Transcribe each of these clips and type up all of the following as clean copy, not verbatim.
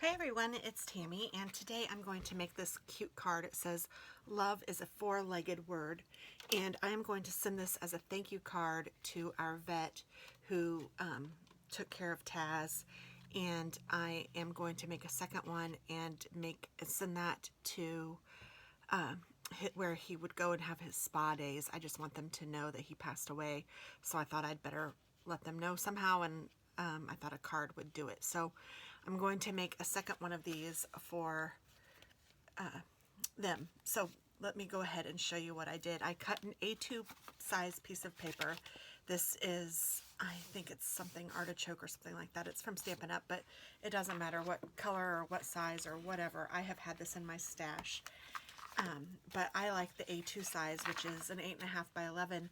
Hi everyone, it's Tammy, and today I'm going to make this cute card. It says, "Love is a four-legged word," and I am going to send this as a thank you card to our vet who took care of Taz, and I am going to make a second one and send that to where he would go and have his spa days. I just want them to know that he passed away, so I thought I'd better let them know somehow, and I thought a card would do it. So I'm going to make a second one of these for them. So let me go ahead and show you what I did. I cut an A2 size piece of paper. This is, I think it's something artichoke or something like that. It's from Stampin' Up, but it doesn't matter what color or what size or whatever. I have had this in my stash. But I like the A2 size, which is an 8.5 by 11,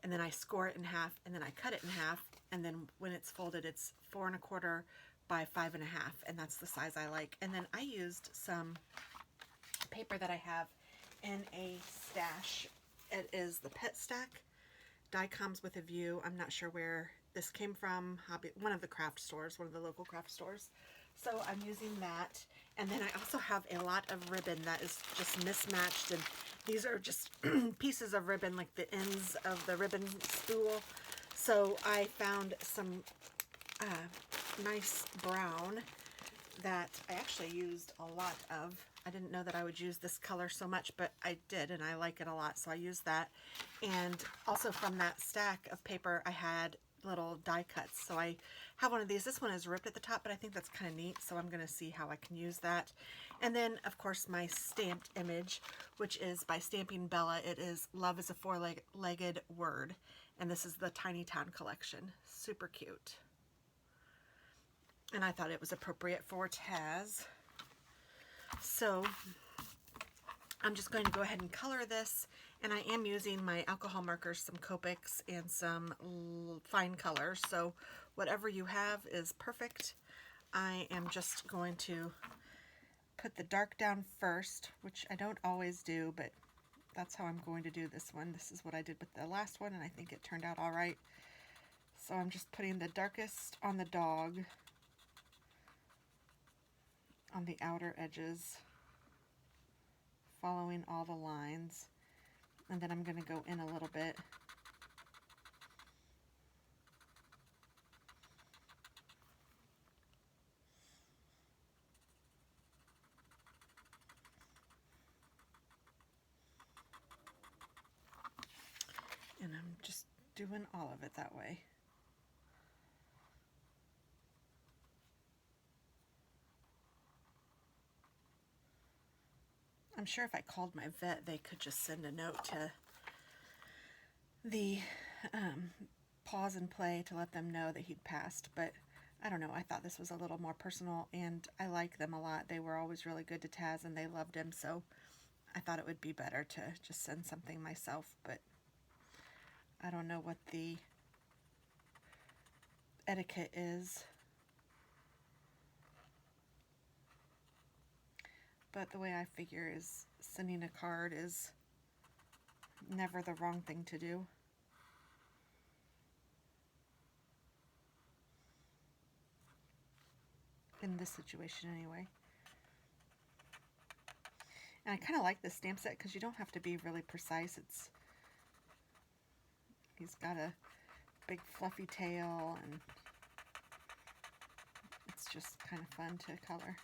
and then I score it in half, and then I cut it in half, and then when it's folded, it's 4.25 by 5.5, and that's the size I like. And then I used some paper that I have in a stash. It is the Pet Stack Die Comes with a View. I'm not sure where this came from. One of the craft stores, one of the local craft stores. So I'm using that. And then I also have a lot of ribbon that is just mismatched, and these are just pieces of ribbon, like the ends of the ribbon spool. So I found some nice brown that I actually used a lot of. I didn't know that I would use this color so much, but I did, and I like it a lot, so I used that. And also from that stack of paper, I had little die cuts. So I have one of these. This one is ripped at the top, but I think that's kind of neat, so I'm going to see how I can use that. And then, of course, my stamped image, which is by Stamping Bella. It is "Love is a Four-Legged Word," and this is the Tiny Town collection. Super cute. And I thought it was appropriate for Taz. So I'm just going to go ahead and color this, and I am using my alcohol markers, some Copics, and some fine colors. So whatever you have is perfect. I am just going to put the dark down first, which I don't always do, but that's how I'm going to do this one. This is what I did with the last one, and I think it turned out all right. So I'm just putting the darkest on the dog on the outer edges, following all the lines, and then I'm going to go in a little bit. And I'm just doing all of it that way. I'm sure if I called my vet, they could just send a note to the Pause and Play to let them know that he'd passed, but I don't know. I thought this was a little more personal, and I like them a lot. They were always really good to Taz, and they loved him, so I thought it would be better to just send something myself, but I don't know what the etiquette is. But the way I figure is sending a card is never the wrong thing to do. In this situation anyway. And I kind of like this stamp set because you don't have to be really precise. He's got a big fluffy tail, and it's just kind of fun to color.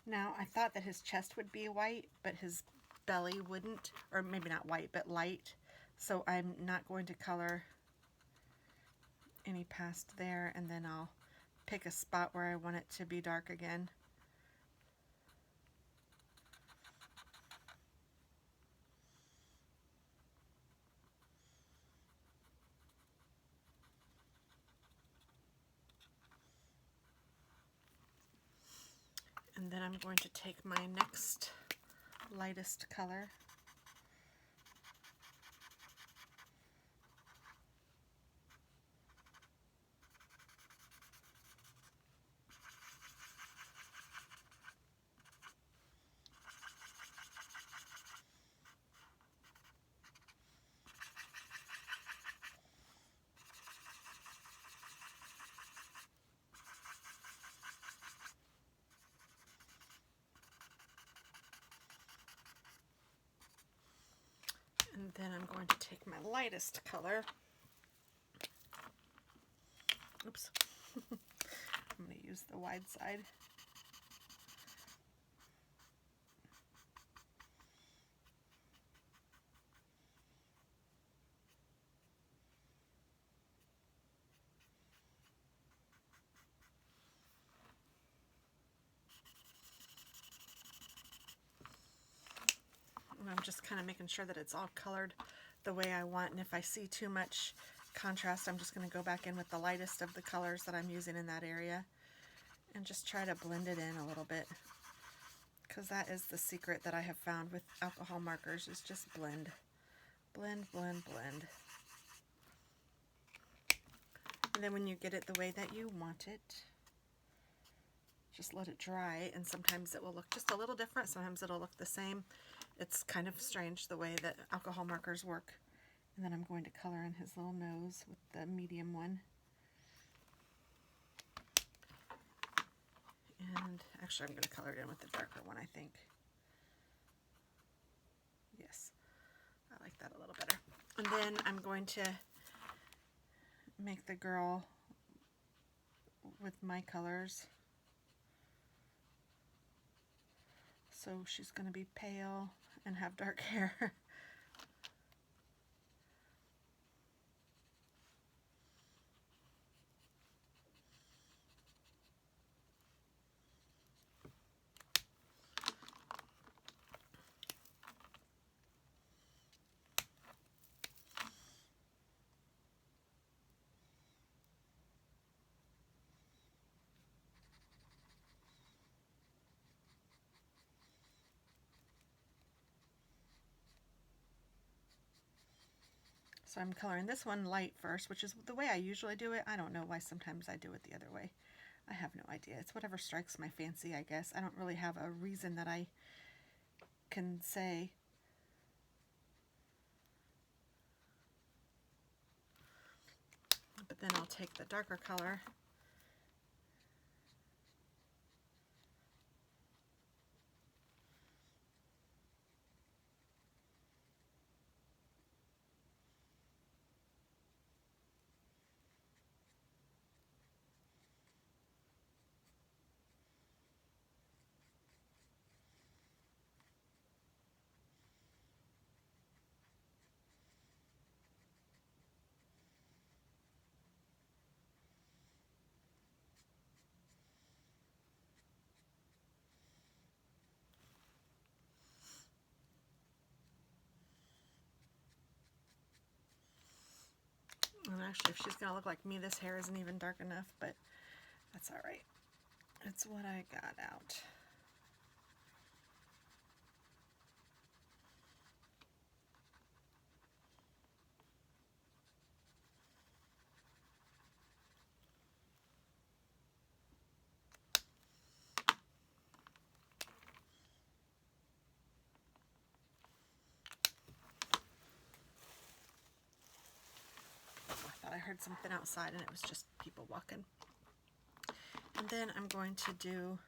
Now, I thought that his chest would be white, but his belly wouldn't, or maybe not white, but light. So I'm not going to color any past there, and then I'll pick a spot where I want it to be dark again. And then I'm going to take my next lightest color I'm going to take my lightest color. Oops. I'm going to use the wide side. And I'm just kind of making sure that it's all colored the way I want, and if I see too much contrast, I'm just going to go back in with the lightest of the colors that I'm using in that area and just try to blend it in a little bit, because that is the secret that I have found with alcohol markers, is just blend. Blend, blend, blend. And then when you get it the way that you want it, just let it dry, and sometimes it will look just a little different, sometimes it'll look the same. It's kind of strange the way that alcohol markers work. And then I'm going to color in his little nose with the medium one. And actually I'm going to color it in with the darker one, I think. Yes, I like that a little better. And then I'm going to make the girl with my colors. So she's going to be pale and have dark hair. So I'm coloring this one light first, which is the way I usually do it. I don't know why sometimes I do it the other way. I have no idea. It's whatever strikes my fancy, I guess. I don't really have a reason that I can say. But then I'll take the darker color And actually, if she's going to look like me, this hair isn't even dark enough, but that's all right. It's what I got out. I thought I heard something outside, and it was just people walking. And then I'm going to do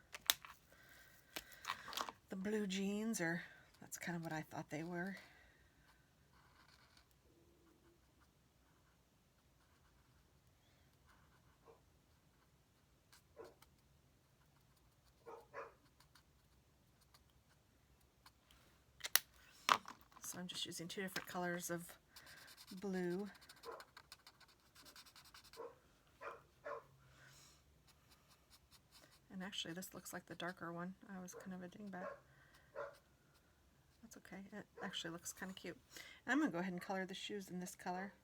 the blue jeans, or that's kind of what I thought they were. So I'm just using two different colors of blue. And actually this looks like the darker one. I was kind of a dingbat. That's okay. It actually looks kind of cute. And I'm going to go ahead and color the shoes in this color.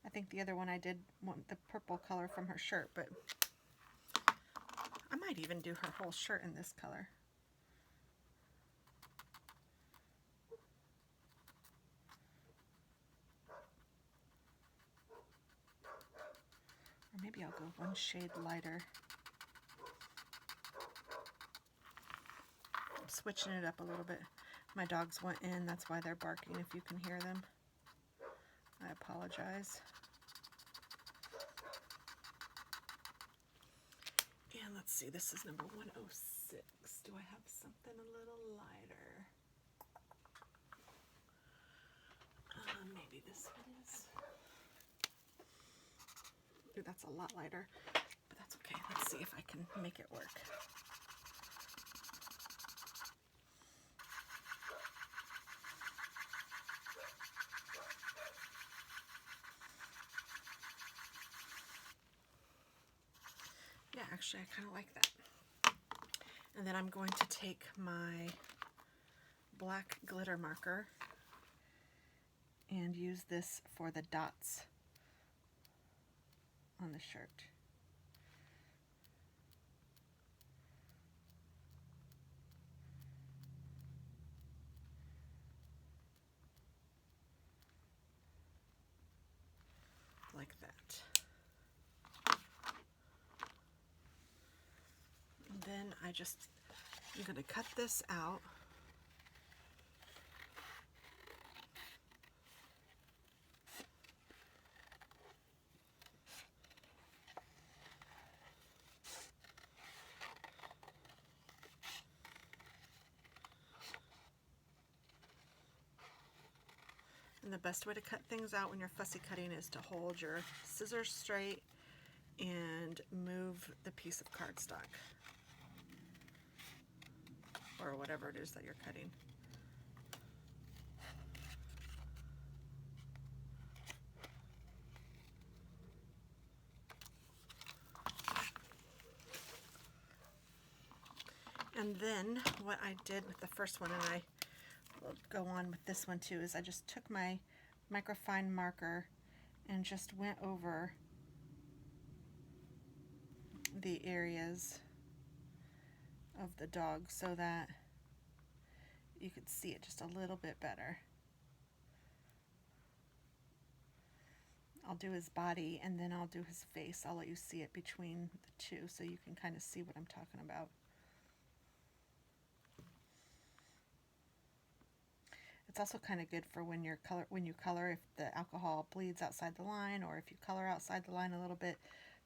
I think the other one I did want the purple color from her shirt, but I might even do her whole shirt in this color. Or maybe I'll go one shade lighter. I'm switching it up a little bit. My dogs went in, that's why they're barking if you can hear them. I apologize. And let's see, this is number 106. Do I have something a little lighter? Maybe this one is. Ooh, that's a lot lighter, but that's okay. Let's see if I can make it work. Yeah, actually, I kind of like that. And then I'm going to take my black glitter marker and use this for the dots on the shirt. Like that. And then I'm going to cut this out. And the best way to cut things out when you're fussy cutting is to hold your scissors straight and move the piece of cardstock or whatever it is that you're cutting. And then what I did with the first one, and I will go on with this one too, is I just took my microfine marker and just went over the areas of the dog so that you could see it just a little bit better. I'll do his body and then I'll do his face. I'll let you see it between the two so you can kind of see what I'm talking about. It's also kind of good for when you color if the alcohol bleeds outside the line, or if you color outside the line a little bit.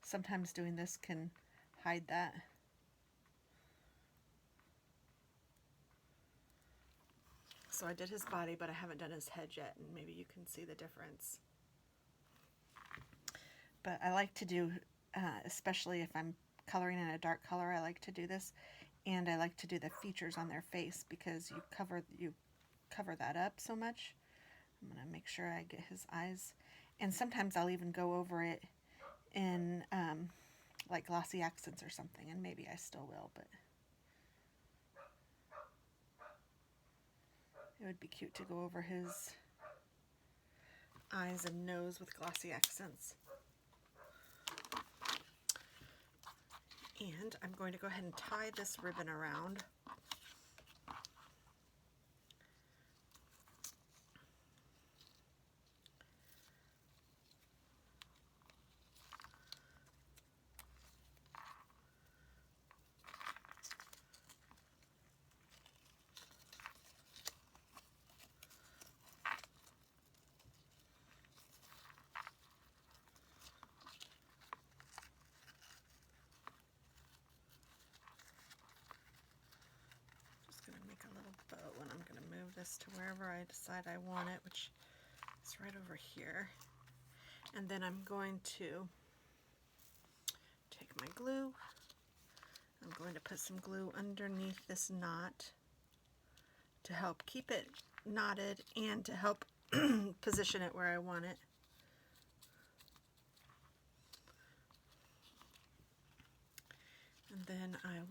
Sometimes doing this can hide that. So I did his body, but I haven't done his head yet, and maybe you can see the difference. But I like to do, especially if I'm coloring in a dark color, I like to do this, and I like to do the features on their face because you cover that up so much. I'm going to make sure I get his eyes, and sometimes I'll even go over it in like glossy accents or something, and maybe I still will, but it would be cute to go over his eyes and nose with glossy accents. And I'm going to go ahead and tie this ribbon around. Bow, and I'm going to move this to wherever I decide I want it, which is right over here. And then I'm going to take my glue. I'm going to put some glue underneath this knot to help keep it knotted and to help position it where I want it. And then I'm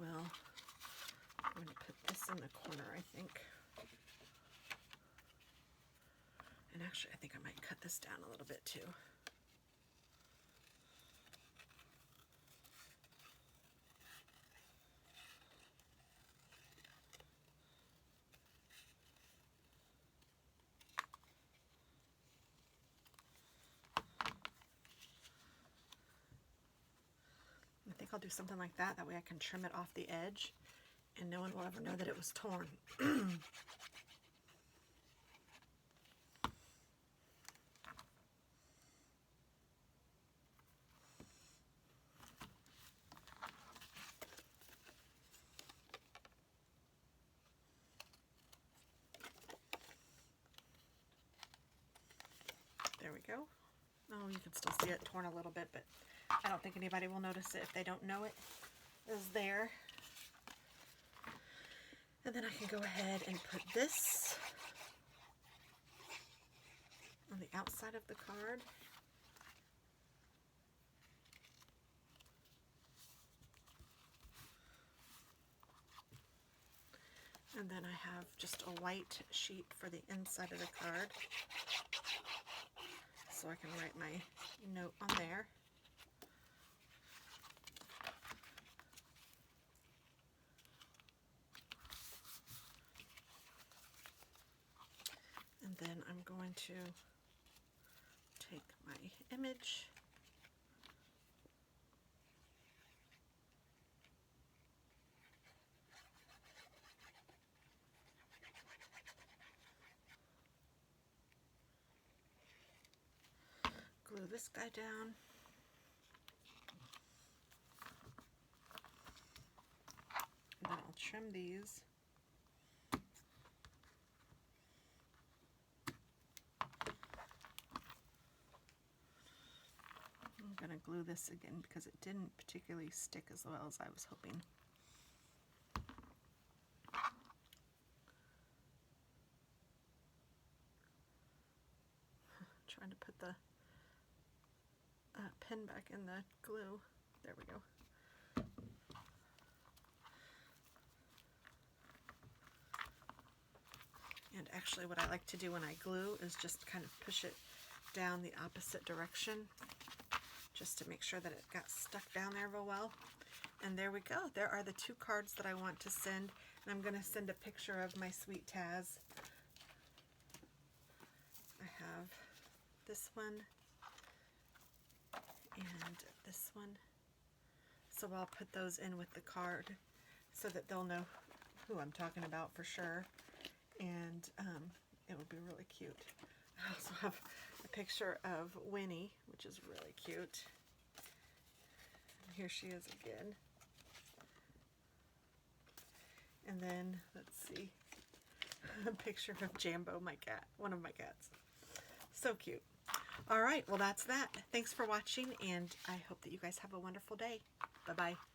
going to put this in the corner, I think. And actually, I think I might cut this down a little bit too. I think I'll do something like that. That way I can trim it off the edge and no one will ever know that it was torn. we go. Oh, you can still see it torn a little bit, but I don't think anybody will notice it if they don't know it is there. And then I can go ahead and put this on the outside of the card. And then I have just a white sheet for the inside of the card, so I can write my note on there. And then I'm going to take my image glue this guy down. And then I'll trim these. I'm going to glue this again because it didn't particularly stick as well as I was hoping. Trying to put the pin back in the glue. There we go. And actually what I like to do when I glue is just kind of push it down the opposite direction, just to make sure that it got stuck down there real well. And there we go. There are the 2 cards that I want to send. And I'm going to send a picture of my sweet Taz. I have this one and this one. So I'll put those in with the card so that they'll know who I'm talking about for sure. And it will be really cute. I also have a picture of Winnie, which is really cute. And here she is again. And then, let's see, a picture of Jambo, my cat, one of my cats. So cute. All right, well, that's that. Thanks for watching, and I hope that you guys have a wonderful day. Bye-bye.